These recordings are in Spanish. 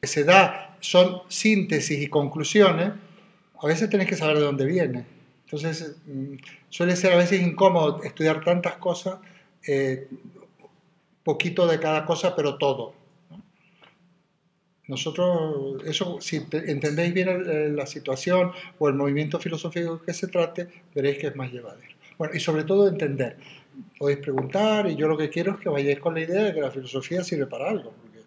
que se da son síntesis y conclusiones, a veces tenés que saber de dónde viene. Entonces, suele ser a veces incómodo estudiar tantas cosas, poquito de cada cosa, pero todo. Nosotros, eso, si entendéis bien la situación o el movimiento filosófico que se trate, veréis que es más llevadero. Bueno, y sobre todo entender. Podéis preguntar, y yo lo que quiero es que vayáis con la idea de que la filosofía sirve para algo. Porque,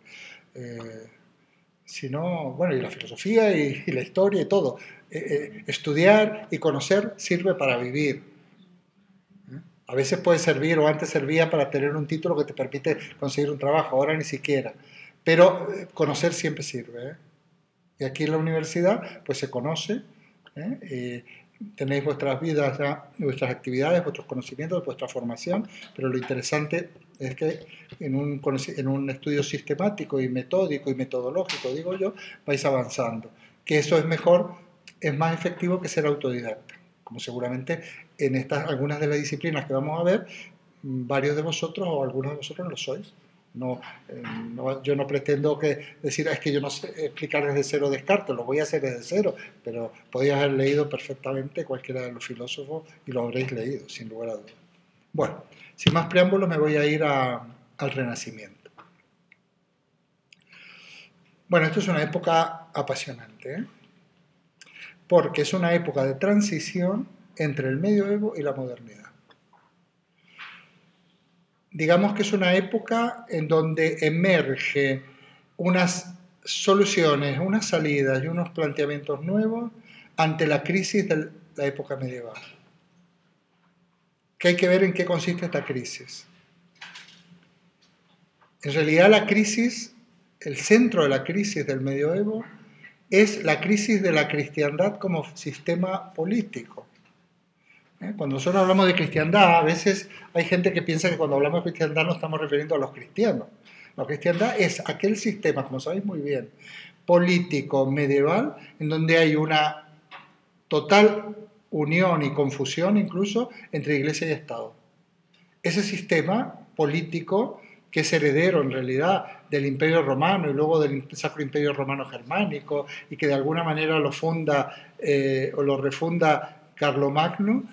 si no, bueno, y la filosofía y la historia y todo. Estudiar y conocer sirve para vivir. A veces puede servir, o antes servía para tener un título que te permite conseguir un trabajo, ahora ni siquiera. Pero conocer siempre sirve. Y aquí en la universidad, pues se conoce. Tenéis vuestras vidas, vuestras actividades, vuestros conocimientos, vuestra formación, pero lo interesante es que en un estudio sistemático y metódico y metodológico, digo yo, vais avanzando. Que eso es mejor, es más efectivo que ser autodidacta. Como seguramente en algunas de las disciplinas que vamos a ver, varios de vosotros o algunos de vosotros lo sois. Yo no pretendo decir es que yo no sé explicar desde cero Descartes, lo voy a hacer desde cero, pero podéis haber leído perfectamente cualquiera de los filósofos y lo habréis leído, sin lugar a dudas. Bueno, sin más preámbulos me voy a ir al Renacimiento. Bueno, esto es una época apasionante, porque es una época de transición entre el medioevo y la modernidad. Digamos que es una época en donde emerge unas soluciones, unas salidas y unos planteamientos nuevos ante la crisis de la época medieval. Que hay que ver en qué consiste esta crisis. En realidad la crisis, el centro de la crisis del medioevo es la crisis de la cristiandad como sistema político. Cuando nosotros hablamos de cristiandad, a veces hay gente que piensa que cuando hablamos de cristiandad nos estamos refiriendo a los cristianos. La cristiandad es aquel sistema, como sabéis muy bien, político, medieval, en donde hay una total unión y confusión incluso entre Iglesia y Estado. Ese sistema político, que es heredero en realidad del Imperio Romano y luego del Sacro Imperio Romano Germánico, y que de alguna manera lo funda o lo refunda Carlomagno,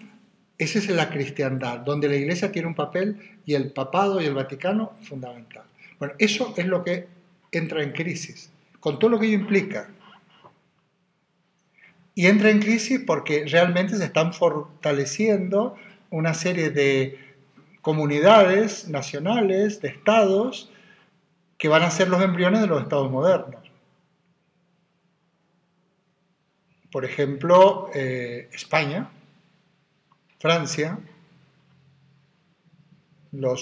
esa es la cristiandad, donde la Iglesia tiene un papel y el papado y el Vaticano fundamental. Bueno, eso es lo que entra en crisis, con todo lo que ello implica. Y entra en crisis porque realmente se están fortaleciendo una serie de comunidades nacionales, de estados, que van a ser los embriones de los estados modernos. Por ejemplo, España, Francia, lo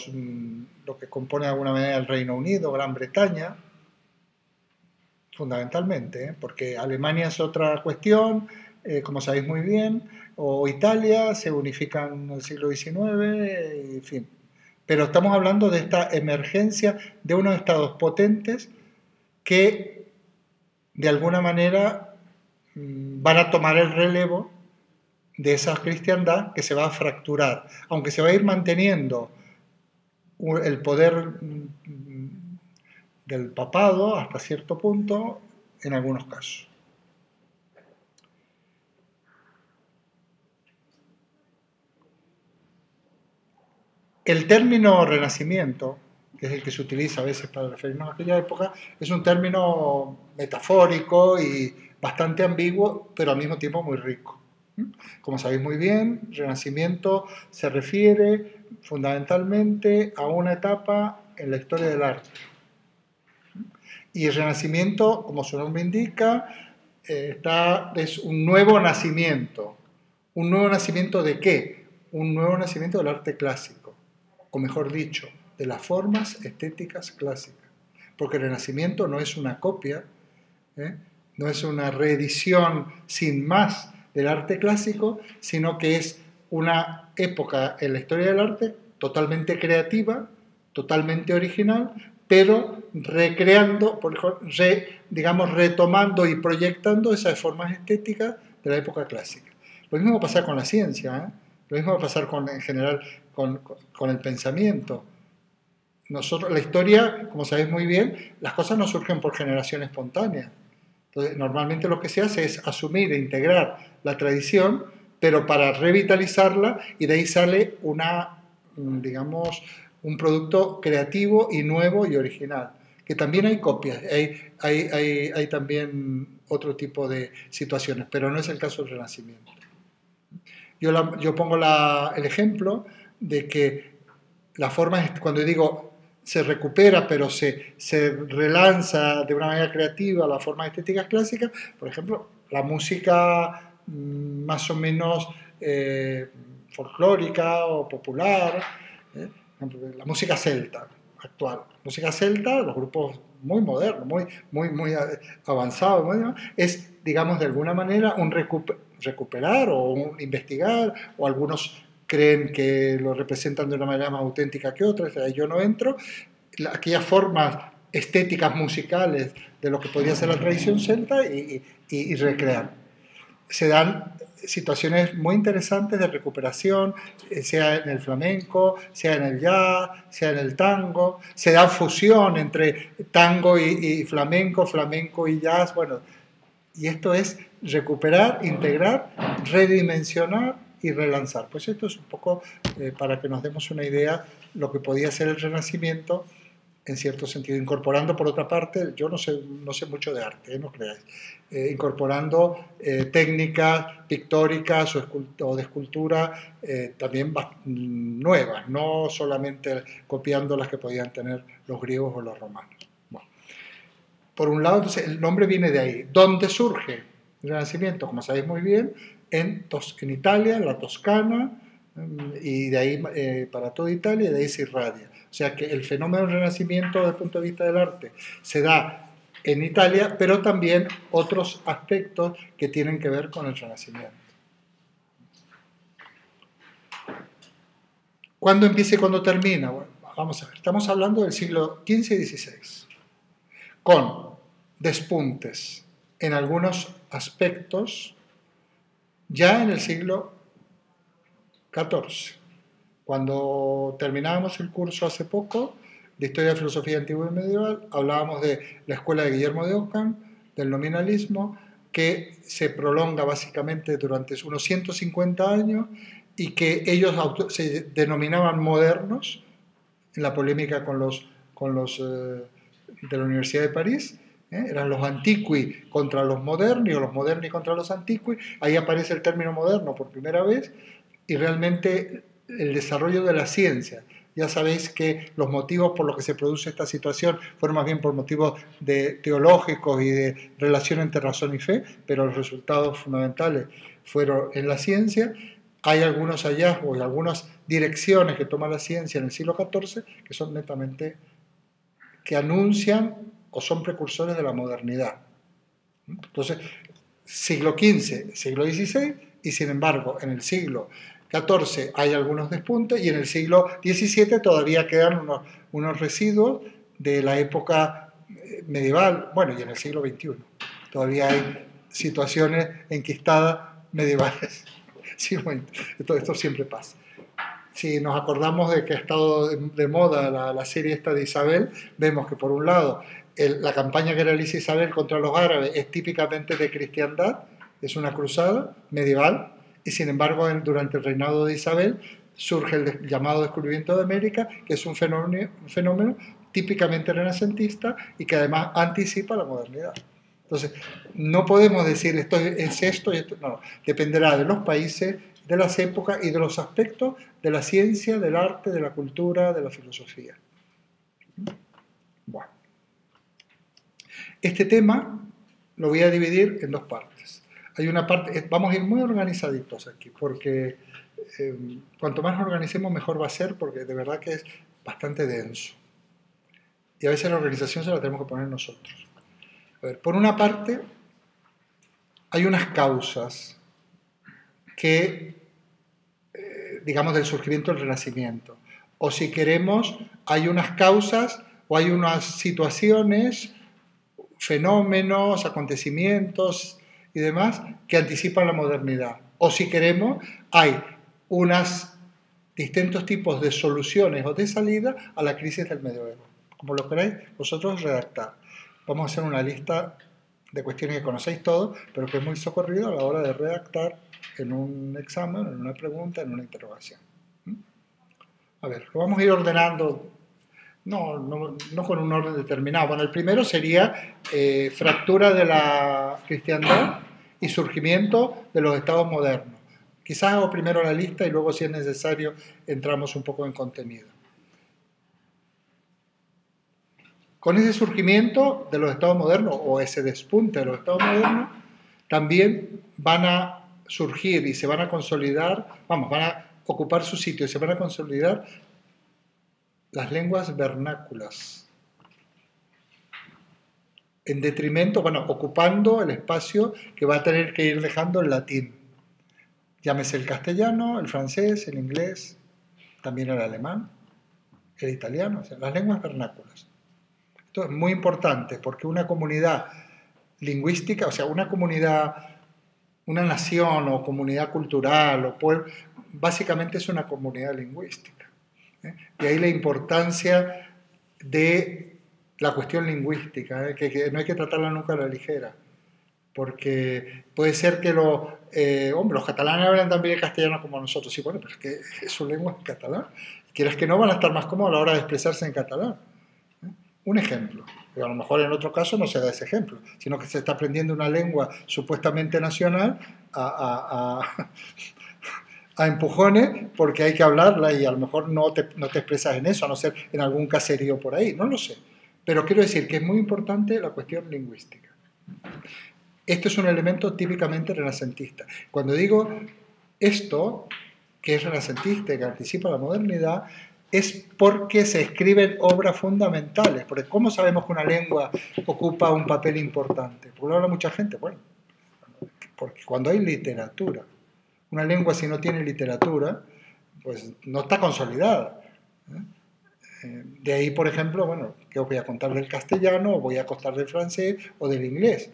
que compone de alguna manera el Reino Unido, Gran Bretaña, fundamentalmente, porque Alemania es otra cuestión, como sabéis muy bien, o Italia, se unifican en el siglo XIX, en fin. Pero estamos hablando de esta emergencia de unos estados potentes que, de alguna manera, van a tomar el relevo de esa cristiandad que se va a fracturar, aunque se va a ir manteniendo el poder del papado hasta cierto punto en algunos casos. El término Renacimiento, que es el que se utiliza a veces para referirnos a aquella época, es un término metafórico y bastante ambiguo, pero al mismo tiempo muy rico. Como sabéis muy bien, Renacimiento se refiere fundamentalmente a una etapa en la historia del arte. Y el Renacimiento, como su nombre indica, es un nuevo nacimiento. ¿Un nuevo nacimiento de qué? Un nuevo nacimiento del arte clásico, o mejor dicho, de las formas estéticas clásicas. Porque el Renacimiento no es una copia, no es una reedición sin más del arte clásico, sino que es una época en la historia del arte totalmente creativa, totalmente original, pero recreando, digamos, retomando y proyectando esas formas estéticas de la época clásica. Lo mismo va a pasar con la ciencia, lo mismo va a pasar en general con el pensamiento. nosotros, la historia, como sabéis muy bien, las cosas no surgen por generación espontánea. Entonces, normalmente lo que se hace es asumir e integrar la tradición, pero para revitalizarla, y de ahí sale digamos, un producto creativo y nuevo y original. Que también hay copias, hay también otro tipo de situaciones, pero no es el caso del Renacimiento. Yo pongo el ejemplo de que la forma, cuando digo se recupera, pero se relanza de una manera creativa las formas estéticas clásicas, por ejemplo, la música más o menos folclórica o popular, la música celta actual. Música celta, los grupos muy modernos, muy avanzados, es, digamos, de alguna manera un recuperar o un investigar, o algunos creen que lo representan de una manera más auténtica que otras, yo no entro, aquellas formas estéticas musicales de lo que podría ser la tradición celta y recrear. Se dan situaciones muy interesantes de recuperación, sea en el flamenco, sea en el jazz, sea en el tango, se da fusión entre tango y flamenco, flamenco y jazz, bueno, y esto es recuperar, integrar, redimensionar y relanzar. Pues esto es un poco para que nos demos una idea lo que podía ser el Renacimiento en cierto sentido, incorporando por otra parte, yo no sé mucho de arte, no creáis, incorporando técnicas pictóricas o de escultura también nuevas, no solamente copiando las que podían tener los griegos o los romanos. Bueno, por un lado, entonces, el nombre viene de ahí. ¿Dónde surge el Renacimiento? Como sabéis muy bien, en Italia, en la Toscana, y de ahí para toda Italia, y de ahí se irradia. O sea que el fenómeno del Renacimiento desde el punto de vista del arte se da en Italia, pero también otros aspectos que tienen que ver con el Renacimiento. ¿Cuándo empieza y cuándo termina? Bueno, vamos a ver, estamos hablando del siglo XV y XVI, con despuntes en algunos aspectos ya en el siglo XIV. Cuando terminábamos el curso hace poco de Historia de Filosofía Antigua y Medieval, hablábamos de la escuela de Guillermo de Ockham, del nominalismo, que se prolonga básicamente durante unos 150 años y que ellos se denominaban modernos en la polémica con los de la Universidad de París. Eran los antiqui contra los moderni o los moderni contra los antiqui. Ahí aparece el término moderno por primera vez y realmente el desarrollo de la ciencia. Ya sabéis que los motivos por los que se produce esta situación fueron más bien por motivos teológicos y de relación entre razón y fe, pero los resultados fundamentales fueron en la ciencia. Hay algunos hallazgos y algunas direcciones que toma la ciencia en el siglo XIV que son netamente, que anuncian o son precursores de la modernidad. Entonces, siglo XV, siglo XVI, y sin embargo, en el siglo XIV hay algunos despuntes y en el siglo XVII todavía quedan unos residuos de la época medieval, bueno, y en el siglo XXI todavía hay situaciones enquistadas medievales. Sí, bueno, esto siempre pasa. Si nos acordamos de que ha estado de moda la serie esta de Isabel, vemos que por un lado la campaña que realiza Isabel contra los árabes es típicamente de cristiandad, es una cruzada medieval, y sin embargo durante el reinado de Isabel surge el llamado descubrimiento de América, que es un fenómeno típicamente renacentista y que además anticipa la modernidad. Entonces, no podemos decir esto es esto y esto, no, dependerá de los países, de las épocas y de los aspectos de la ciencia, del arte, de la cultura, de la filosofía. Bueno, este tema lo voy a dividir en dos partes. Hay una parte, vamos a ir muy organizaditos aquí, porque cuanto más nos organicemos mejor va a ser, porque de verdad que es bastante denso. Y a veces la organización se la tenemos que poner nosotros. A ver, por una parte, hay unas causas que, digamos, del surgimiento del Renacimiento. O si queremos, hay unas causas o hay unas situaciones, fenómenos, acontecimientos y demás que anticipan la modernidad. O si queremos, hay unas distintos tipos de soluciones o de salida a la crisis del medioevo. Como lo queráis vosotros redactar. Vamos a hacer una lista de cuestiones que conocéis todos, pero que es muy socorrido a la hora de redactar en un examen, en una pregunta, en una interrogación. A ver, lo vamos a ir ordenando, no con un orden determinado. Bueno, el primero sería fractura de la cristiandad y surgimiento de los estados modernos. Quizás hago primero la lista y luego, si es necesario, entramos un poco en contenido. Con ese surgimiento de los estados modernos, o ese despunte de los estados modernos, también van a surgir y se van a consolidar, van a ocupar su sitio y se van a consolidar las lenguas vernáculas. En detrimento, ocupando el espacio que va a tener que ir dejando el latín. Llámese el castellano, el francés, el inglés, también el alemán, el italiano, o sea, las lenguas vernáculas. Esto es muy importante porque una comunidad lingüística, o sea, una comunidad, una nación o comunidad cultural o pueblo, básicamente es una comunidad lingüística. Y ahí la importancia de la cuestión lingüística, que no hay que tratarla nunca a la ligera. Porque puede ser que los catalanes hablan también el castellano como nosotros. Sí, bueno, pero es que su lengua es catalán. Quieras que no, van a estar más cómodos a la hora de expresarse en catalán. Un ejemplo. Pero a lo mejor en otro caso no se da ese ejemplo, sino que se está aprendiendo una lengua supuestamente nacional a empujones porque hay que hablarla y a lo mejor no te expresas en eso, a no ser en algún caserío por ahí. No lo sé. Pero quiero decir que es muy importante la cuestión lingüística. Esto es un elemento típicamente renacentista. Cuando digo esto, que es renacentista y que anticipa la modernidad, es porque se escriben obras fundamentales. Porque ¿cómo sabemos que una lengua ocupa un papel importante? Porque lo habla mucha gente. Bueno, porque cuando hay literatura. Una lengua, si no tiene literatura, pues no está consolidada. De ahí, por ejemplo, bueno, ¿qué os voy a contar del castellano, o voy a contar del francés o del inglés?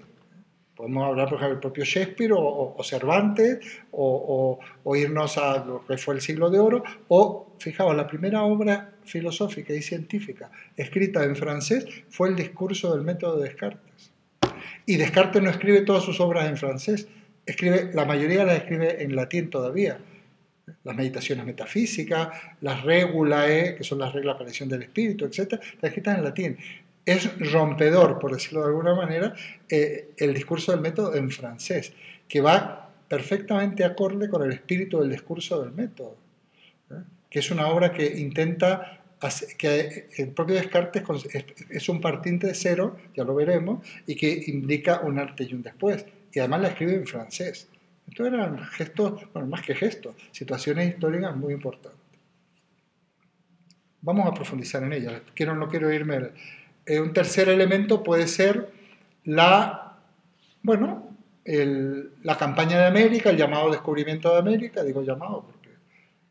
Podemos hablar, por ejemplo, del propio Shakespeare o Cervantes, o irnos a lo que fue el Siglo de Oro, o, fijaos, la primera obra filosófica y científica escrita en francés fue el discurso del método de Descartes. Y Descartes no escribe todas sus obras en francés, la mayoría las escribe en latín todavía. Las meditaciones metafísicas, las regulae, que son las reglas para la elección del espíritu, etc., están escritas en latín. Es rompedor, por decirlo de alguna manera, el discurso del método en francés, que va perfectamente acorde con el espíritu del discurso del método, que es una obra que intenta, que el propio Descartes es un partiente de cero, ya lo veremos, y que indica un antes y un después, y además la escribe en francés. Estos eran gestos, bueno, más que gestos, situaciones históricas muy importantes. Vamos a profundizar en ellas, no quiero irme. Un tercer elemento puede ser la campaña de América, el llamado descubrimiento de América, digo llamado porque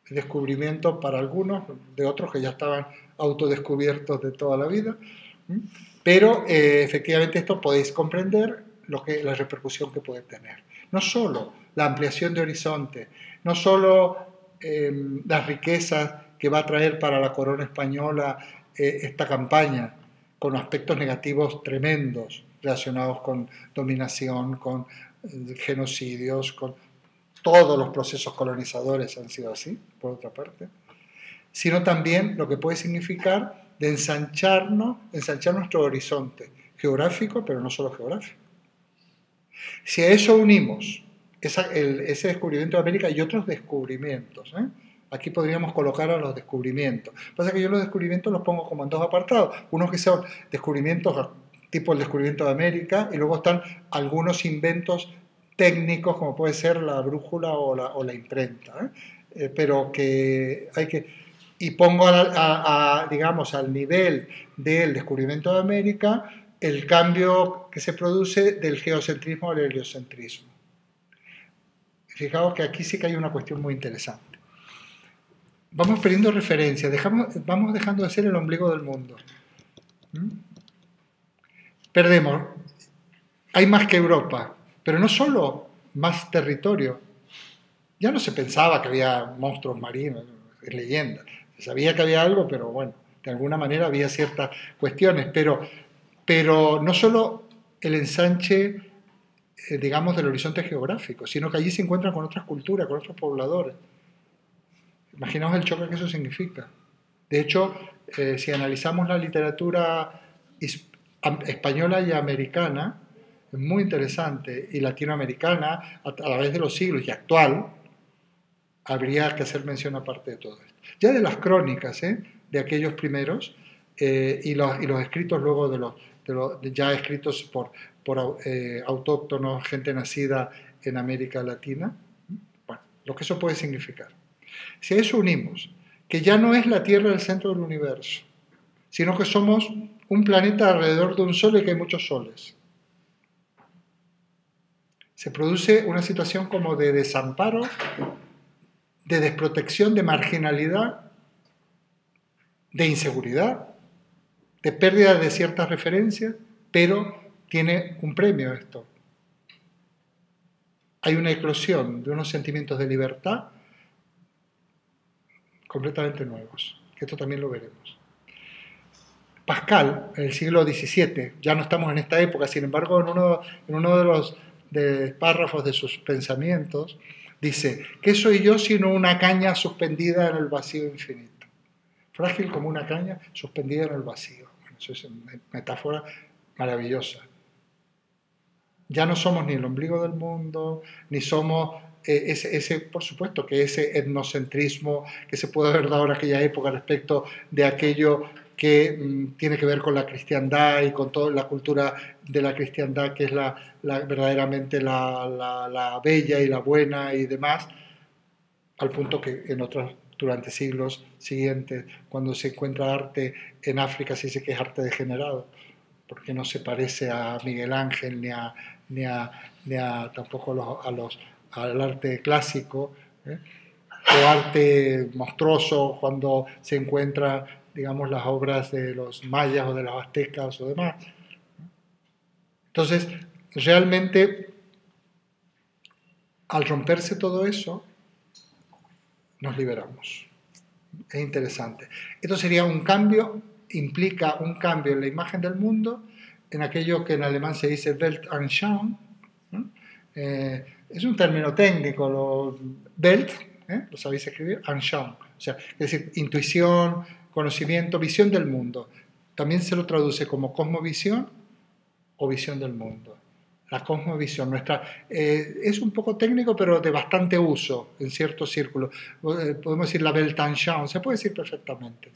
el descubrimiento para algunos, de otros que ya estaban autodescubiertos de toda la vida, pero efectivamente esto podéis comprender la repercusión que puede tener. No solo la ampliación de horizonte, no solo las riquezas que va a traer para la corona española esta campaña, con aspectos negativos tremendos relacionados con dominación, con genocidios, con todos los procesos colonizadores han sido así, por otra parte, sino también lo que puede significar de ensanchar nuestro horizonte geográfico, pero no solo geográfico. Si a eso unimos ese descubrimiento de América y otros descubrimientos, aquí podríamos colocar a los descubrimientos. Lo que pasa es que yo los descubrimientos los pongo como en dos apartados. Unos que son descubrimientos tipo el descubrimiento de América y luego están algunos inventos técnicos como puede ser la brújula o la imprenta. Pero que hay que... Y pongo, digamos, al nivel del descubrimiento de América el cambio que se produce del geocentrismo al heliocentrismo. Fijaos que aquí sí que hay una cuestión muy interesante. Vamos perdiendo referencias, vamos dejando de ser el ombligo del mundo. Perdemos. Hay más que Europa, pero no solo más territorio. Ya no se pensaba que había monstruos marinos. es leyenda. Se sabía que había algo, pero bueno, de alguna manera había ciertas cuestiones, pero no solo el ensanche, digamos, del horizonte geográfico, sino que allí se encuentran con otras culturas, con otros pobladores. Imaginaos el choque que eso significa. De hecho, si analizamos la literatura española y americana, es muy interesante, y latinoamericana, a través de los siglos y actual, habría que hacer mención aparte de todo esto. Ya de las crónicas, de aquellos primeros, y los escritos luego ya escritos por autóctonos, gente nacida en América Latina, bueno, lo que eso puede significar. Si a eso unimos que ya no es la Tierra el centro del universo, sino que somos un planeta alrededor de un sol y que hay muchos soles, se produce una situación como de desamparo, de desprotección, de marginalidad, de inseguridad, de pérdida de ciertas referencias, pero tiene un premio esto. Hay una eclosión de unos sentimientos de libertad completamente nuevos, que esto también lo veremos. Pascal, en el siglo XVII, ya no estamos en esta época, sin embargo, en uno de los párrafos de sus pensamientos, dice, ¿qué soy yo sino una caña suspendida en el vacío infinito? Frágil como una caña suspendida en el vacío. Bueno, eso es una metáfora maravillosa. Ya no somos ni el ombligo del mundo, ni somos por supuesto, que ese etnocentrismo que se puede haber dado en aquella época respecto de aquello que tiene que ver con la cristiandad y con toda la cultura de la cristiandad, que es verdaderamente la bella y la buena y demás, al punto que durante siglos siguientes, cuando se encuentra arte en África, se dice que es arte degenerado, porque no se parece a Miguel Ángel ni a tampoco al arte clásico, o arte monstruoso cuando se encuentran, digamos, las obras de los mayas o de los aztecas o demás. Entonces, realmente, al romperse todo eso, nos liberamos. Es interesante. Esto sería un cambio, implica un cambio en la imagen del mundo, en aquello que en alemán se dice Weltanschauung, ¿no? Es un término técnico, Welt, lo sabéis escribir, Anschauung, o sea, es decir, intuición, conocimiento, visión del mundo. También se lo traduce como cosmovisión o visión del mundo. La cosmovisión nuestra es un poco técnico, pero de bastante uso en ciertos círculos. Podemos decir la Weltanschauung, se puede decir perfectamente.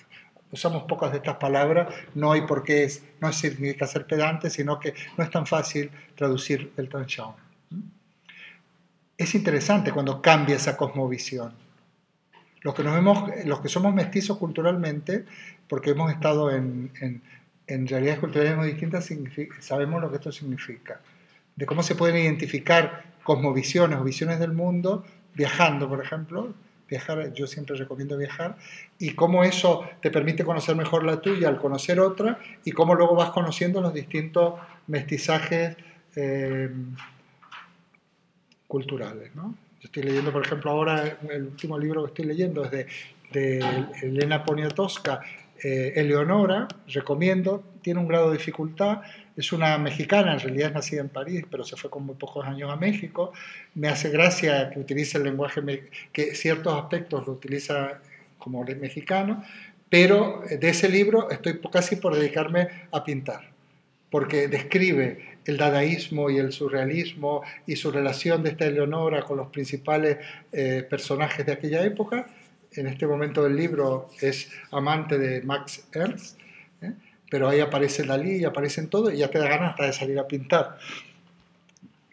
Usamos pocas de estas palabras, no hay por qué, no significa ser pedante, sino que no es tan fácil traducir Weltanschauung. Es interesante cuando cambia esa cosmovisión. Los que somos mestizos culturalmente, porque hemos estado en realidades culturales muy distintas, sabemos lo que esto significa. De cómo se pueden identificar cosmovisiones o visiones del mundo viajando, por ejemplo. Yo siempre recomiendo viajar, y cómo eso te permite conocer mejor la tuya al conocer otra, y cómo luego vas conociendo los distintos mestizajes culturales, ¿no? Yo estoy leyendo, por ejemplo, ahora el último libro que estoy leyendo es de Elena Poniatowska, Eleonora, recomiendo, tiene un grado de dificultad, es una mexicana, en realidad es nacida en París, pero se fue con muy pocos años a México. Me hace gracia que utilice el lenguaje, que ciertos aspectos lo utiliza como mexicano, pero de ese libro estoy casi por dedicarme a pintar, porque describe el dadaísmo y el surrealismo y su relación de esta Eleonora con los principales personajes de aquella época. En este momento del libro es amante de Max Ernst, pero ahí aparece Dalí y aparecen todo y ya te da ganas hasta de salir a pintar.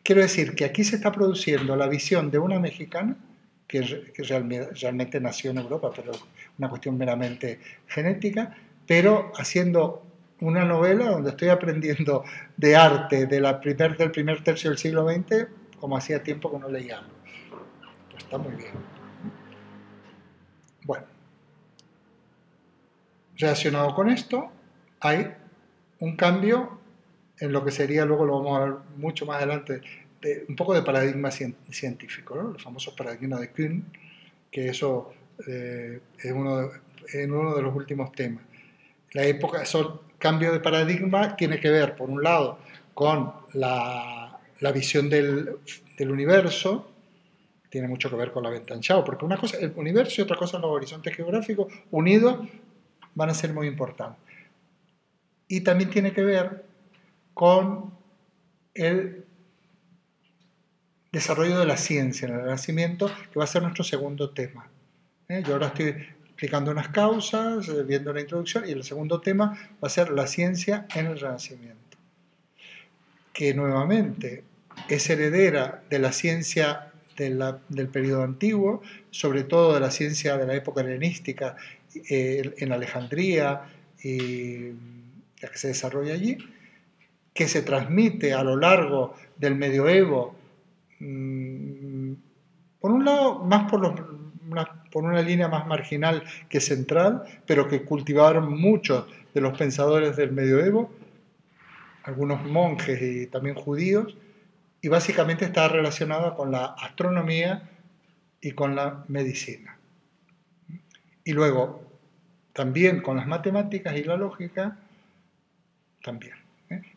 Quiero decir que aquí se está produciendo la visión de una mexicana que realmente nació en Europa, pero una cuestión meramente genética, pero haciendo una novela donde estoy aprendiendo de arte del primer tercio del siglo XX, como hacía tiempo que no leía. Pues está muy bien. Bueno, relacionado con esto, hay un cambio en lo que sería, luego lo vamos a ver mucho más adelante, un poco de paradigma científico, ¿no? Los famosos paradigmas de Kuhn, que eso en uno de los últimos temas. La época, cambio de paradigma tiene que ver, por un lado, con la visión del universo, tiene mucho que ver con la Welt-Anschauung, porque una cosa es el universo y otra cosa los horizontes geográficos unidos van a ser muy importantes. Y también tiene que ver con el desarrollo de la ciencia en el Renacimiento, que va a ser nuestro segundo tema. Yo ahora estoy explicando unas causas, viendo una introducción, y el segundo tema va a ser la ciencia en el Renacimiento, que nuevamente es heredera de la ciencia del periodo antiguo, sobre todo de la ciencia de la época helenística en Alejandría y la que se desarrolla allí, que se transmite a lo largo del medioevo, por un lado, más por una línea más marginal que central, pero que cultivaron muchos de los pensadores del medioevo, algunos monjes y también judíos, y básicamente está relacionada con la astronomía y con la medicina. Y luego, también con las matemáticas y la lógica, también.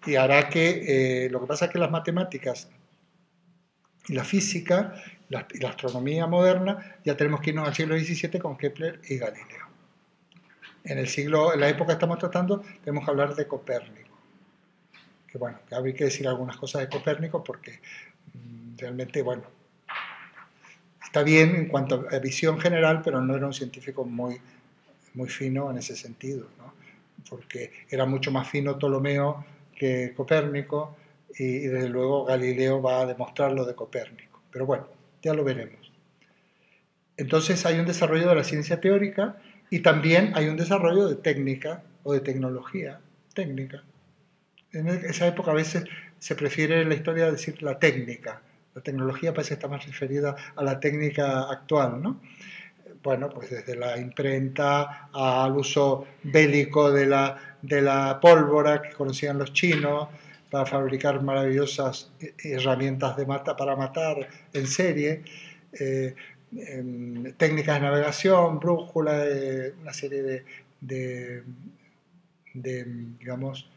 Y hará que, lo que pasa es que las matemáticas y la física y la astronomía moderna, ya tenemos que irnos al siglo XVII con Kepler y Galileo. En la época que estamos tratando, tenemos que hablar de Copérnico. Que bueno, que habría que decir algunas cosas de Copérnico porque realmente, bueno, está bien en cuanto a visión general, pero no era un científico muy fino en ese sentido, ¿no? Porque era mucho más fino Ptolomeo que Copérnico y desde luego Galileo va a demostrar lo de Copérnico. Pero bueno, ya lo veremos. Entonces hay un desarrollo de la ciencia teórica y también hay un desarrollo de técnica o de tecnología técnica. En esa época a veces se prefiere en la historia decir la técnica. La tecnología parece que está más referida a la técnica actual, ¿no? Bueno, pues desde la imprenta al uso bélico de la pólvora que conocían los chinos para fabricar maravillosas herramientas para matar en serie, técnicas de navegación, brújula, una serie digamos,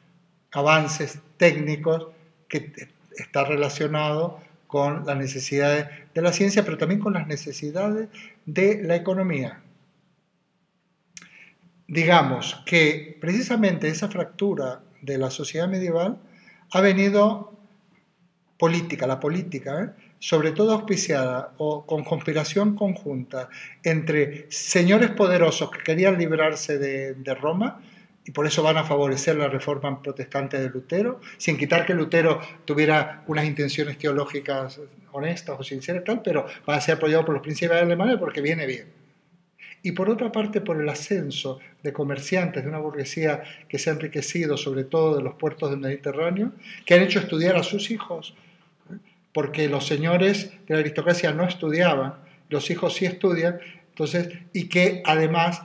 avances técnicos que está relacionado con las necesidades de la ciencia, pero también con las necesidades de la economía. Digamos que precisamente esa fractura de la sociedad medieval ha venido la política, sobre todo auspiciada o con conspiración conjunta entre señores poderosos que querían librarse de Roma, y por eso van a favorecer la reforma protestante de Lutero, sin quitar que Lutero tuviera unas intenciones teológicas honestas o sinceras, tal, pero va a ser apoyado por los príncipes alemanes porque viene bien. Y por otra parte, por el ascenso de comerciantes de una burguesía que se ha enriquecido, sobre todo de los puertos del Mediterráneo, que han hecho estudiar a sus hijos, porque los señores de la aristocracia no estudiaban, los hijos sí estudian, entonces, y que además,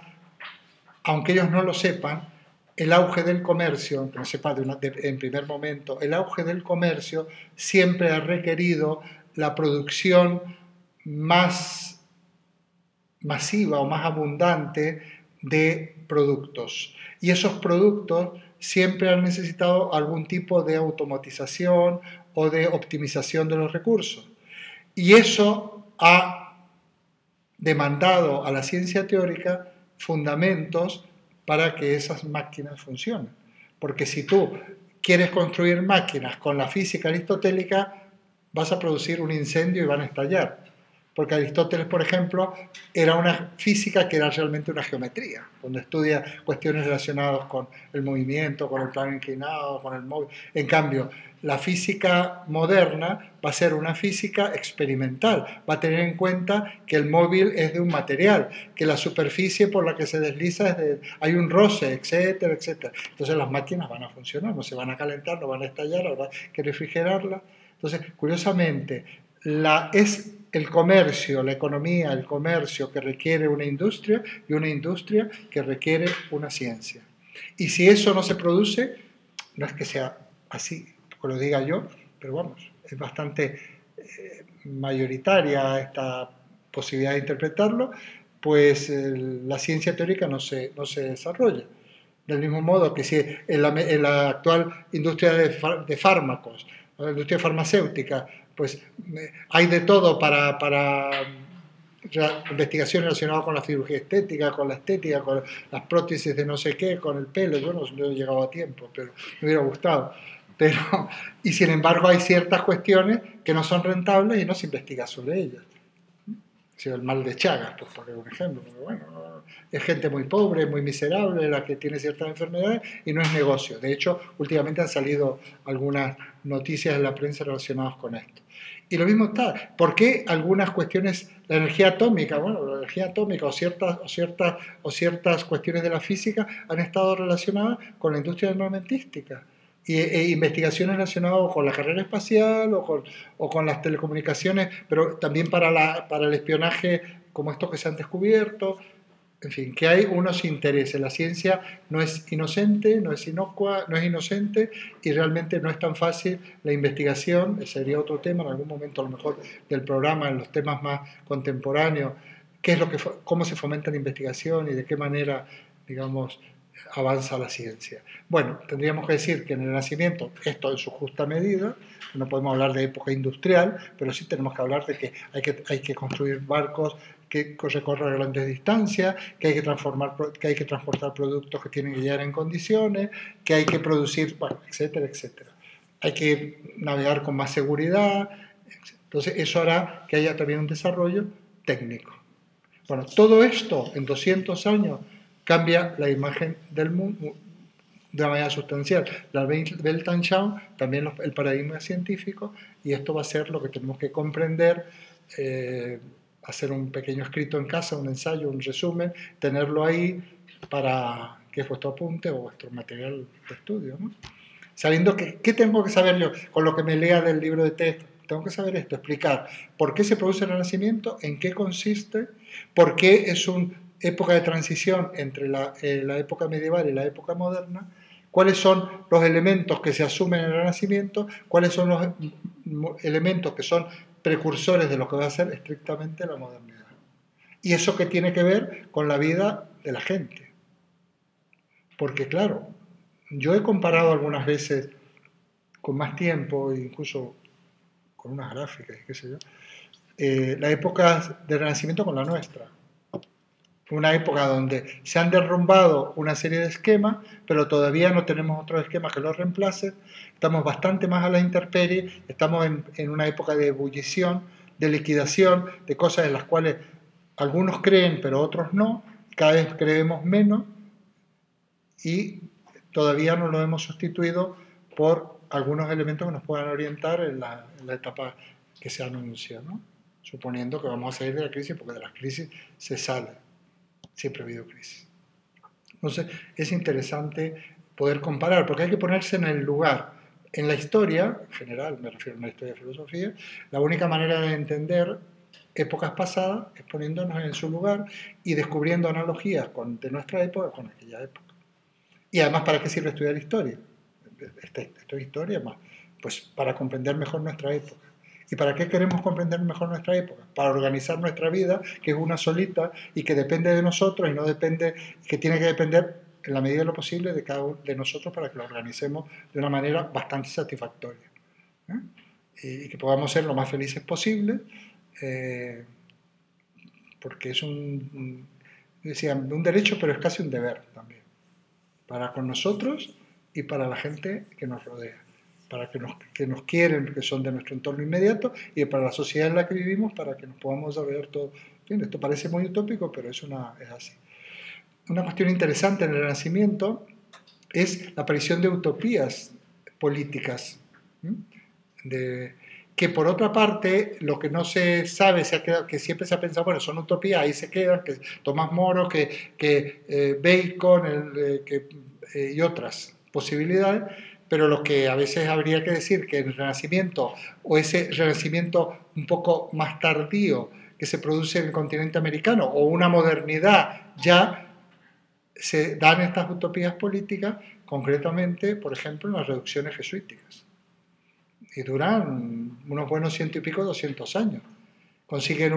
aunque ellos no lo sepan, el auge del comercio, aunque no sepa en primer momento, el auge del comercio siempre ha requerido la producción más masiva o más abundante de productos. Y esos productos siempre han necesitado algún tipo de automatización o de optimización de los recursos. Y eso ha demandado a la ciencia teórica fundamentos para que esas máquinas funcionen. Porque si tú quieres construir máquinas con la física aristotélica, vas a producir un incendio y van a estallar. Porque Aristóteles, por ejemplo, era una física que era realmente una geometría, donde estudia cuestiones relacionadas con el movimiento, con el plano inclinado, con el móvil. En cambio, la física moderna va a ser una física experimental, va a tener en cuenta que el móvil es de un material, que la superficie por la que se desliza hay un roce, etcétera, etcétera. Entonces las máquinas van a funcionar, no se van a calentar, no van a estallar, habrá que refrigerarlas. Entonces, curiosamente, es el comercio, la economía, el comercio que requiere una industria y una industria que requiere una ciencia. Y si eso no se produce, no es que sea así, que lo diga yo, pero vamos, es bastante mayoritaria esta posibilidad de interpretarlo, pues la ciencia teórica no se desarrolla. Del mismo modo que si en la actual industria de fármacos, la industria farmacéutica, pues hay de todo para investigación relacionada con la cirugía estética, con la estética, con las prótesis de no sé qué, con el pelo. Yo no he llegado a tiempo, pero me hubiera gustado. Pero, y sin embargo hay ciertas cuestiones que no son rentables y no se investiga sobre ellas. El mal de Chagas, por poner un ejemplo. Porque, bueno, es gente muy pobre, muy miserable, la que tiene ciertas enfermedades y no es negocio. De hecho, últimamente han salido algunas noticias en la prensa relacionadas con esto. Y lo mismo está. ¿Por qué algunas cuestiones, la energía atómica, bueno, la energía atómica o ciertas cuestiones de la física han estado relacionadas con la industria armamentística? Investigaciones relacionadas con la carrera espacial o con las telecomunicaciones, pero también para el espionaje como estos que se han descubierto. En fin, que hay unos intereses. La ciencia no es inocente, no es inocua, no es inocente y realmente no es tan fácil la investigación. Ese sería otro tema en algún momento a lo mejor del programa, en los temas más contemporáneos, qué es cómo se fomenta la investigación y de qué manera, digamos, avanza la ciencia. Bueno, tendríamos que decir que en el Renacimiento, esto en su justa medida, no podemos hablar de época industrial, pero sí tenemos que hablar de que hay que construir barcos que recorran grandes distancias, que hay que transportar productos que tienen que llegar en condiciones, que hay que producir, bueno, etcétera, etcétera. Hay que navegar con más seguridad. Entonces, eso hará que haya también un desarrollo técnico. Bueno, todo esto en 200 años cambia la imagen del mundo de una manera sustancial. La Weltanschauung, también el paradigma científico, y esto va a ser lo que tenemos que comprender, hacer un pequeño escrito en casa, un ensayo, un resumen, tenerlo ahí para que es vuestro apunte o vuestro material de estudio, ¿no? Sabiendo que, ¿qué tengo que saber yo? Con lo que me lea del libro de texto, tengo que saber esto, explicar por qué se produce el Renacimiento, en qué consiste, por qué es una época de transición entre la época medieval y la época moderna, cuáles son los elementos que se asumen en el Renacimiento, cuáles son los elementos que son precursores de lo que va a ser estrictamente la modernidad. Y eso que tiene que ver con la vida de la gente. Porque claro, yo he comparado algunas veces con más tiempo, incluso con unas gráficas, qué sé yo, la época del Renacimiento con la nuestra. Una época donde se han derrumbado una serie de esquemas, pero todavía no tenemos otro esquema que los reemplace. Estamos bastante más a la intemperie, estamos en una época de ebullición, de liquidación, de cosas en las cuales algunos creen, pero otros no, cada vez creemos menos y todavía no lo hemos sustituido por algunos elementos que nos puedan orientar en la etapa que se anuncia, ¿no? Suponiendo que vamos a salir de la crisis, porque de las crisis se sale. Siempre ha habido crisis. Entonces, es interesante poder comparar, porque hay que ponerse en el lugar. En la historia, en general, me refiero a la historia de filosofía, la única manera de entender épocas pasadas es poniéndonos en su lugar y descubriendo analogías de nuestra época con aquella época. Y además, ¿para qué sirve estudiar historia? Esto es historia más. Pues para comprender mejor nuestra época. ¿Y para qué queremos comprender mejor nuestra época? Para organizar nuestra vida, que es una solita y que depende de nosotros y no depende, que tiene que depender en la medida de lo posible de cada uno de nosotros para que lo organicemos de una manera bastante satisfactoria. Y que podamos ser lo más felices posible, porque es un derecho, pero es casi un deber también, para con nosotros y para la gente que nos rodea, para que nos quieren, que son de nuestro entorno inmediato, y para la sociedad en la que vivimos, para que nos podamos desarrollar todo. Bien, esto parece muy utópico, pero es así. Una cuestión interesante en el Renacimiento es la aparición de utopías políticas, que por otra parte, lo que no se sabe, que siempre se ha pensado, bueno, son utopías, ahí se quedan, que Tomás Moro, que Bacon, y otras posibilidades, pero lo que a veces habría que decir que el Renacimiento, o ese Renacimiento un poco más tardío que se produce en el continente americano, o una modernidad, ya se dan estas utopías políticas, concretamente, por ejemplo, en las reducciones jesuíticas. Y duran unos buenos 100 y pico, 200 años. consiguen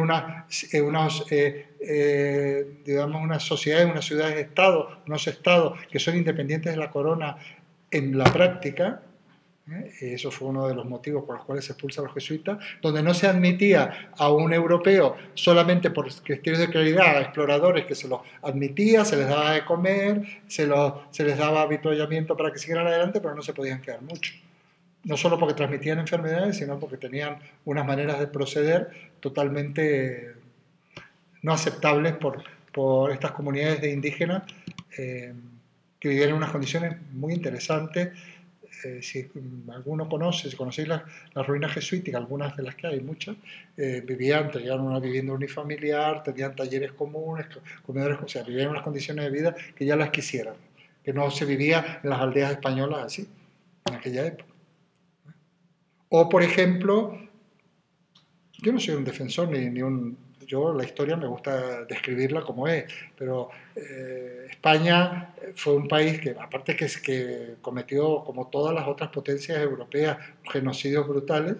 digamos, unas sociedades, unas ciudades-estado, unos estados que son independientes de la corona en la práctica. Eso fue uno de los motivos por los cuales se expulsan a los jesuitas, donde no se admitía a un europeo solamente por criterios de claridad, a exploradores que se los admitía, se les daba de comer, se les daba avituallamiento para que siguieran adelante, pero no se podían quedar mucho. No solo porque transmitían enfermedades, sino porque tenían unas maneras de proceder totalmente no aceptables por estas comunidades de indígenas que vivían en unas condiciones muy interesantes. Si alguno conoce, si conocéis las ruinas jesuíticas, algunas de las que hay, muchas, tenían una vivienda unifamiliar, tenían talleres comunes, comedores, o sea, vivían en unas condiciones de vida que ya las quisieran, que no se vivía en las aldeas españolas así, en aquella época. O, por ejemplo, yo no soy un defensor ni un... Yo la historia me gusta describirla como es, pero España fue un país que, aparte que cometió, como todas las otras potencias europeas, genocidios brutales,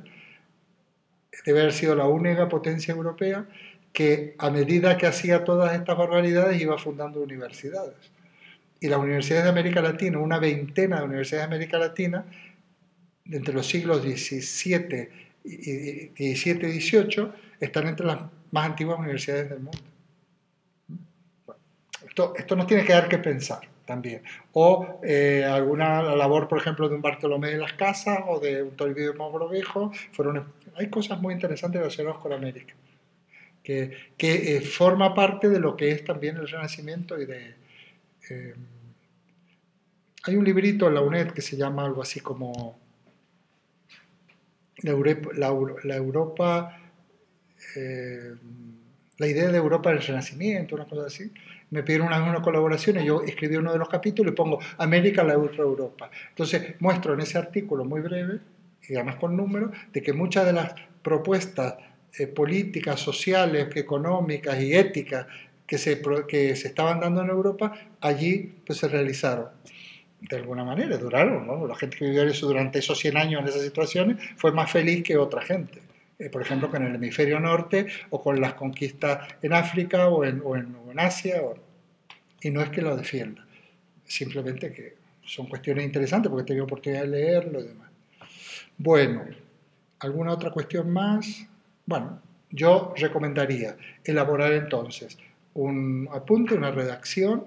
debe haber sido la única potencia europea que a medida que hacía todas estas barbaridades iba fundando universidades. Y las universidades de América Latina, una veintena de universidades de América Latina, entre los siglos XVII y XVIII, están entre las más antiguas universidades del mundo. Bueno, esto nos tiene que dar que pensar también. O alguna labor, por ejemplo, de un Bartolomé de las Casas o de un Toribio de Mogrovejo. Hay cosas muy interesantes relacionadas con América, que forma parte de lo que es también el Renacimiento y de... hay un librito en la UNED que se llama algo así como la Europa, la idea de Europa del Renacimiento, una cosa así. Me pidieron una colaboración y yo escribí uno de los capítulos y pongo América, la otra Europa. Entonces muestro en ese artículo muy breve, y además con números, de que muchas de las propuestas políticas, sociales, económicas y éticas que se estaban dando en Europa, allí pues se realizaron. De alguna manera, duraron, ¿no? La gente que vivió eso durante esos 100 años en esas situaciones fue más feliz que otra gente. Por ejemplo, con el hemisferio norte o con las conquistas en África o en Asia. Y no es que lo defienda, simplemente que son cuestiones interesantes porque he tenido oportunidad de leerlo y demás. Bueno, ¿alguna otra cuestión más? Bueno, yo recomendaría elaborar entonces un apunte, una redacción,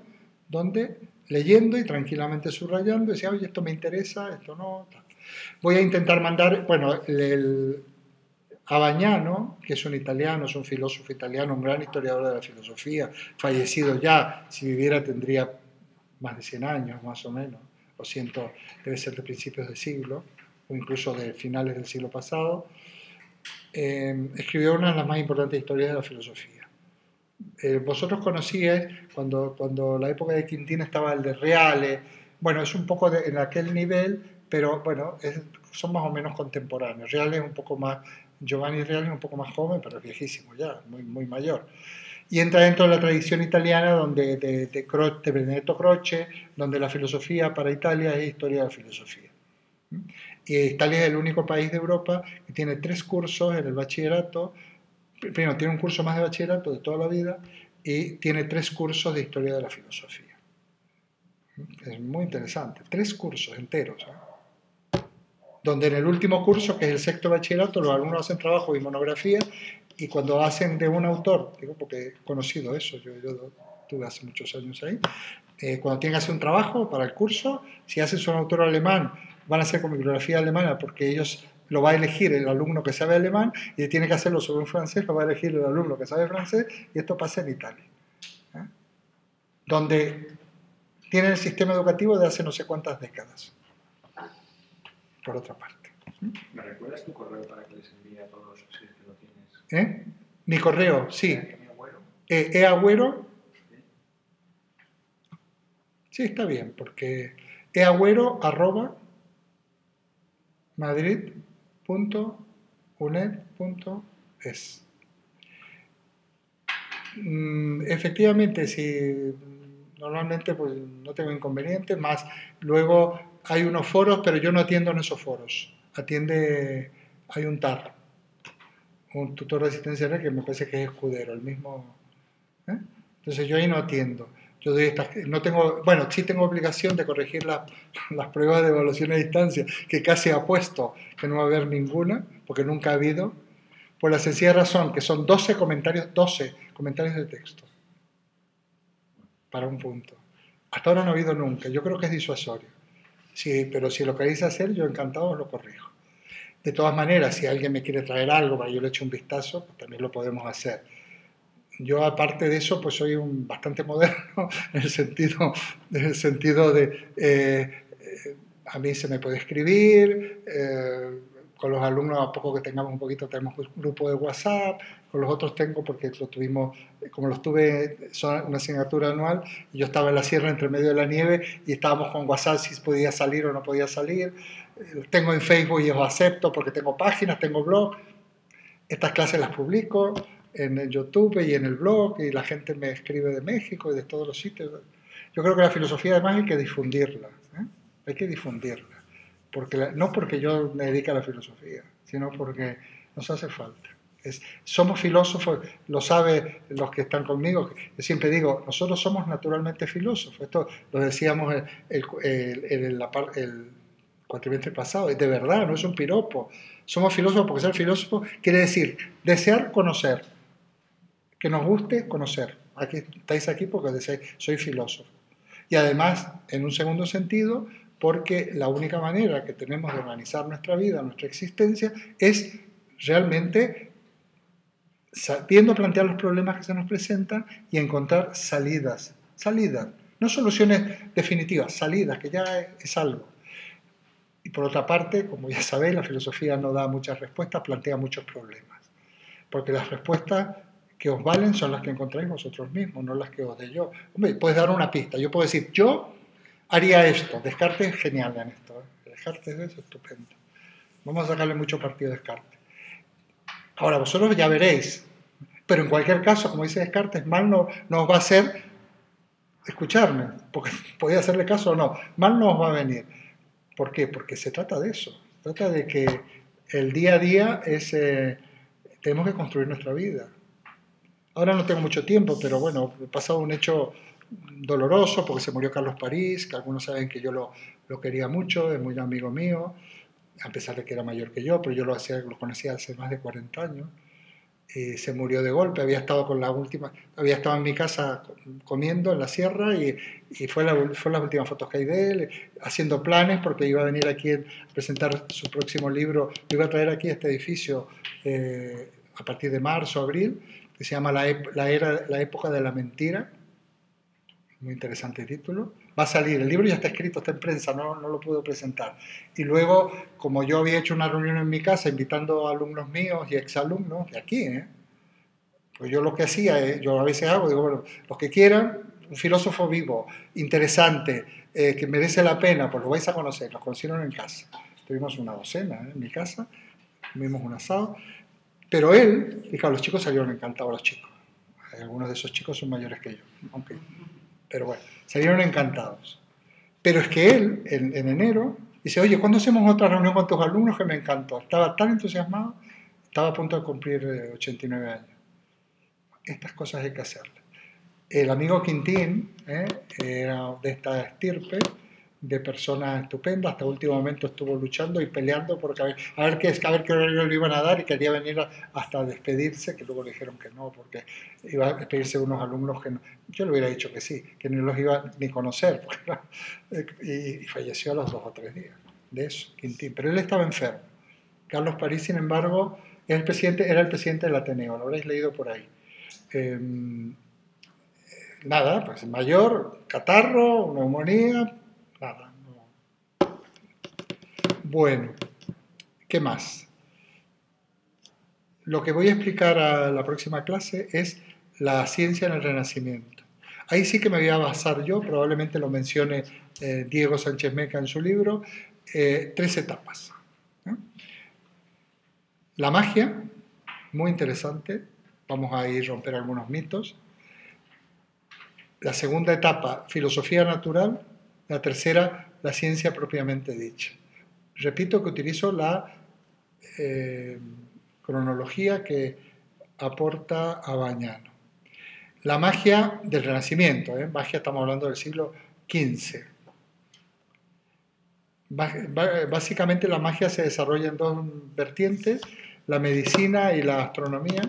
donde leyendo y tranquilamente subrayando, decía, oye, esto me interesa, esto no. Voy a intentar mandar, bueno, a Bagnano, que es un italiano, es un filósofo italiano, un gran historiador de la filosofía, fallecido ya, si viviera tendría más de 100 años, más o menos, o 100, debe ser de principios de siglo, o incluso de finales del siglo pasado, escribió una de las más importantes historias de la filosofía. Vosotros conocíais, cuando la época de Quintín estaba el de Reale, bueno, es un poco en aquel nivel, pero bueno, son más o menos contemporáneos. Reale es un poco más, Giovanni Reale es un poco más joven, pero es viejísimo ya, muy, muy mayor. Y entra dentro de la tradición italiana de Benedetto Croce, donde la filosofía para Italia es historia de la filosofía. Y Italia es el único país de Europa que tiene 3 cursos en el bachillerato. Primero, tiene un curso más de bachillerato de toda la vida y tiene 3 cursos de historia de la filosofía. Es muy interesante, 3 cursos enteros, donde en el último curso, que es el sexto bachillerato, los alumnos hacen trabajo y monografía, y cuando hacen de un autor, digo porque he conocido eso, yo estuve hace muchos años ahí, cuando tienen que hacer un trabajo para el curso, si hacen un autor alemán, van a hacer con bibliografía alemana, porque ellos lo va a elegir el alumno que sabe alemán, y si tiene que hacerlo sobre un francés, lo va a elegir el alumno que sabe francés, y esto pasa en Italia, donde tienen el sistema educativo de hace no sé cuántas décadas, por otra parte. ¿Me recuerdas tu correo para que les envíe a todos si es que lo tienes? Mi correo, sí. Agüero. Agüero. Sí, está bien, porque eagüero@madrid.uned.es. Efectivamente, si normalmente pues, no tengo inconveniente, más luego hay unos foros, pero yo no atiendo en esos foros. Hay un TAR, un tutor de asistencia que me parece que es Escudero, el mismo. ¿Eh? Entonces yo ahí no atiendo. Yo doy no tengo, bueno, sí tengo obligación de corregir las pruebas de evaluación a distancia, que casi apuesto que no va a haber ninguna, porque nunca ha habido, por la sencilla razón que son 12 comentarios de texto para un punto. Hasta ahora no ha habido nunca. Yo creo que es disuasorio. Sí, pero si lo queréis hacer, yo encantado os lo corrijo. De todas maneras, si alguien me quiere traer algo para que yo le eche un vistazo, pues también lo podemos hacer. Yo, aparte de eso, pues soy bastante moderno en el sentido de a mí se me puede escribir, con los alumnos a poco que tengamos un poquito tenemos un grupo de WhatsApp, con los otros tengo porque lo tuvimos, como los tuve, son una asignatura anual, y yo estaba en la sierra entre medio de la nieve y estábamos con WhatsApp si podía salir o no podía salir. Tengo en Facebook y os acepto porque tengo páginas, tengo blog. Estas clases las publico en el YouTube y en el blog y la gente me escribe de México y de todos los sitios. Yo creo que la filosofía además hay que difundirla, ¿eh? Hay que difundirla. No porque yo me dedique a la filosofía, sino porque nos hace falta. Somos filósofos, lo saben los que están conmigo, yo siempre digo, nosotros somos naturalmente filósofos. Esto lo decíamos el cuatrimestre pasado, es de verdad, no es un piropo. Somos filósofos porque ser filósofo quiere decir desear conocer, que nos guste conocer. Estáis aquí porque deseáis, soy filósofo. Y además, en un segundo sentido, porque la única manera que tenemos de organizar nuestra vida, nuestra existencia, es realmente sabiendo plantear los problemas que se nos presentan y encontrar salidas. Salidas, no soluciones definitivas, salidas, que ya es algo. Y por otra parte, como ya sabéis, la filosofía no da muchas respuestas, plantea muchos problemas. Porque las respuestas que os valen son las que encontráis vosotros mismos, no las que os dé yo. Hombre, puedes dar una pista. Yo puedo decir, yo haría esto. Descartes es genial en esto. Descartes es estupendo. Vamos a sacarle mucho partido a Descartes. Ahora, vosotros ya veréis. Pero en cualquier caso, como dice Descartes, mal no os va a hacer escucharme. Porque podéis hacerle caso o no. Mal no os va a venir. ¿Por qué? Porque se trata de eso. Se trata de que el día a día tenemos que construir nuestra vida. Ahora no tengo mucho tiempo, pero bueno, he pasado un hecho doloroso porque se murió Carlos París, que algunos saben que yo lo quería mucho, es muy amigo mío, a pesar de que era mayor que yo, pero yo lo conocía hace más de 40 años. Se murió de golpe, había estado en mi casa comiendo en la sierra y fue las últimas fotos que hay de él, haciendo planes porque iba a venir aquí a presentar su próximo libro, lo iba a traer aquí a este edificio a partir de marzo, abril, que se llama La época de la mentira, muy interesante título. Va a salir, el libro ya está escrito, está en prensa, no lo puedo presentar. Y luego, como yo había hecho una reunión en mi casa invitando a alumnos míos y exalumnos de aquí, pues yo lo que hacía, yo a veces digo, bueno, los que quieran, un filósofo vivo, interesante, que merece la pena, pues lo vais a conocer. Los conocieron en casa. Tuvimos una docena en mi casa, comimos un asado. Pero él, fíjate, los chicos salieron encantados, los chicos. Algunos de esos chicos son mayores que yo, pero bueno, salieron encantados. Pero es que él, en enero, dice, oye, ¿cuándo hacemos otra reunión con tus alumnos? Que me encantó. Estaba tan entusiasmado, estaba a punto de cumplir 89 años. Estas cosas hay que hacerlas. El amigo Quintín era de esta estirpe, de personas estupendas, hasta último momento estuvo luchando y peleando porque a ver qué horario le iban a dar y quería venir hasta despedirse, que luego le dijeron que no, porque iba a despedirse de unos alumnos que no. Yo le hubiera dicho que sí, que no los iba ni conocer, y falleció a los 2 o 3 días de eso, Quintín. Pero él estaba enfermo. Carlos París, sin embargo, era el presidente del Ateneo, lo habréis leído por ahí. Nada, pues mayor, catarro, neumonía, nada. No. Bueno, ¿qué más? Lo que voy a explicar a la próxima clase es la ciencia en el Renacimiento. Ahí sí que me voy a basar yo, probablemente lo mencione Diego Sánchez Meca en su libro, 3 etapas. La magia, muy interesante, vamos a ir a romper algunos mitos. La segunda etapa, filosofía natural. La tercera, la ciencia propiamente dicha. Repito que utilizo cronología que aporta a Bañano. La magia del Renacimiento, magia estamos hablando del siglo XV. Básicamente la magia se desarrolla en dos vertientes, la medicina y la astronomía,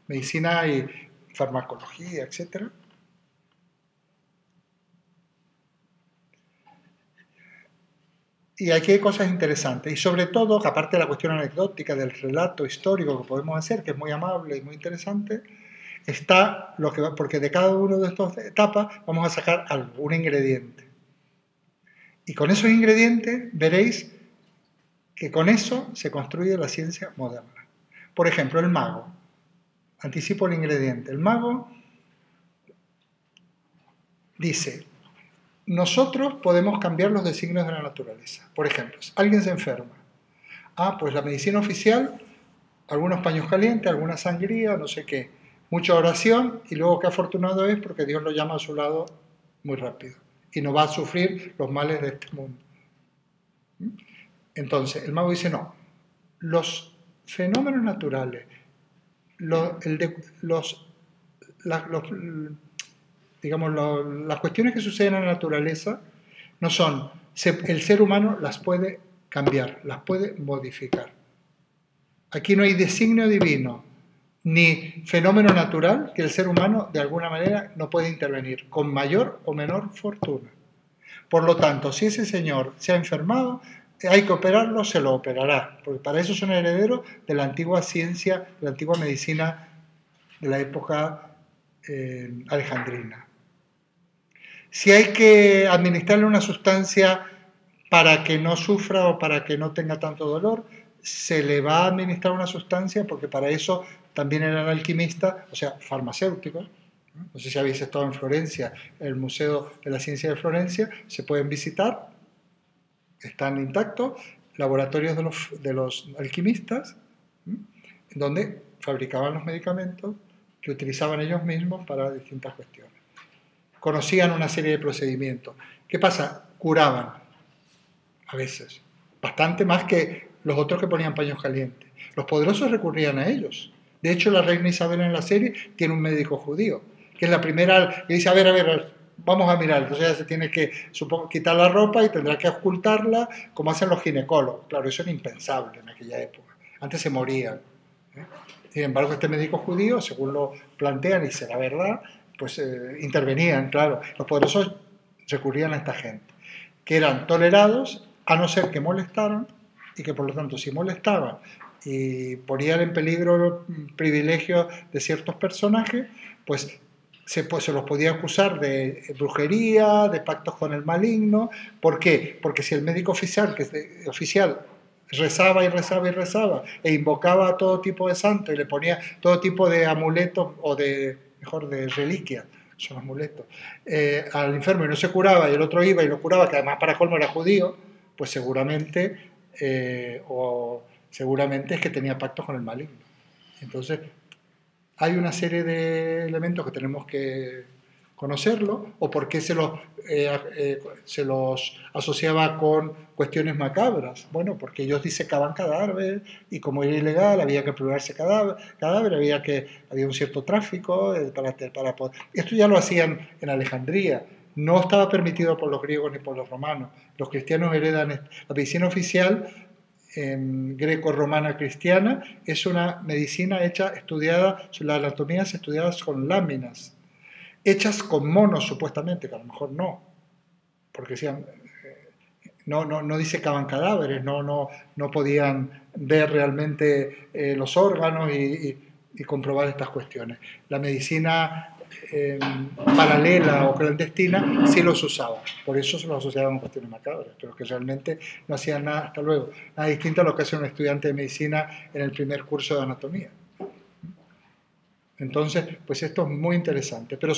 medicina y farmacología, etc. Y aquí hay cosas interesantes, y sobre todo, aparte de la cuestión anecdótica, del relato histórico que podemos hacer, que es muy amable y muy interesante, está lo que porque de cada una de estas etapas vamos a sacar algún ingrediente. Y con esos ingredientes veréis que con eso se construye la ciencia moderna. Por ejemplo, el mago. Anticipo el ingrediente. El mago dice, nosotros podemos cambiar los designios de la naturaleza. Por ejemplo, alguien se enferma. Pues la medicina oficial, algunos paños calientes, alguna sangría, no sé qué. Mucha oración y luego qué afortunado es porque Dios lo llama a su lado muy rápido. Y no va a sufrir los males de este mundo. Entonces, el mago dice, no, los fenómenos naturales, las cuestiones que suceden en la naturaleza no son, el ser humano las puede cambiar, las puede modificar. Aquí no hay designio divino, ni fenómeno natural que el ser humano de alguna manera no puede intervenir, con mayor o menor fortuna. Por lo tanto, si ese señor se ha enfermado, hay que operarlo, se lo operará, porque para eso son herederos de la antigua ciencia, de la antigua medicina de la época alejandrina. Si hay que administrarle una sustancia para que no sufra o para que no tenga tanto dolor, se le va a administrar una sustancia porque para eso también eran alquimistas, o sea, farmacéuticos. No sé si habéis estado en Florencia, el Museo de la Ciencia de Florencia, se pueden visitar, están intactos, laboratorios de los alquimistas, donde fabricaban los medicamentos que utilizaban ellos mismos para distintas cuestiones. Conocían una serie de procedimientos. ¿Qué pasa? Curaban, a veces, bastante más que los otros que ponían paños calientes. Los poderosos recurrían a ellos. De hecho, la reina Isabel en la serie tiene un médico judío, que es la primera, que dice, a ver, vamos a mirar. Entonces ella se tiene que, supongo, quitar la ropa y tendrá que ocultarla, como hacen los ginecólogos. Claro, eso era impensable en aquella época. Antes se morían. Sin embargo, este médico judío, según lo plantean, y será verdad, pues intervenían, claro. Los poderosos recurrían a esta gente, que eran tolerados, a no ser que molestaran, y que por lo tanto, si molestaban y ponían en peligro privilegios de ciertos personajes, pues se los podía acusar de brujería, de pactos con el maligno. ¿Por qué? Porque si el médico oficial rezaba y rezaba y rezaba e invocaba a todo tipo de santos y le ponía todo tipo de amuletos o de reliquias, son amuletos, al enfermo y no se curaba y el otro iba y lo curaba, que además para colmo era judío, pues seguramente es que tenía pactos con el maligno. Entonces hay una serie de elementos que tenemos que conocerlo, o por qué se los asociaba con cuestiones macabras. Bueno, porque ellos disecaban cadáveres y como era ilegal había que probarse cadáver, había un cierto tráfico para poder. Esto ya lo hacían en Alejandría. No estaba permitido por los griegos ni por los romanos. Los cristianos heredan la medicina oficial greco-romana cristiana, es una medicina estudiada, las anatomías estudiadas con láminas, hechas con monos supuestamente, que a lo mejor no, porque no disecaban cadáveres, no podían ver realmente los órganos y comprobar estas cuestiones. La medicina paralela o clandestina sí los usaba, por eso se los asociaban con cuestiones macabras, pero que realmente no hacían nada, hasta luego, nada distinto a lo que hace un estudiante de medicina en el primer curso de anatomía. Entonces, pues esto es muy interesante, pero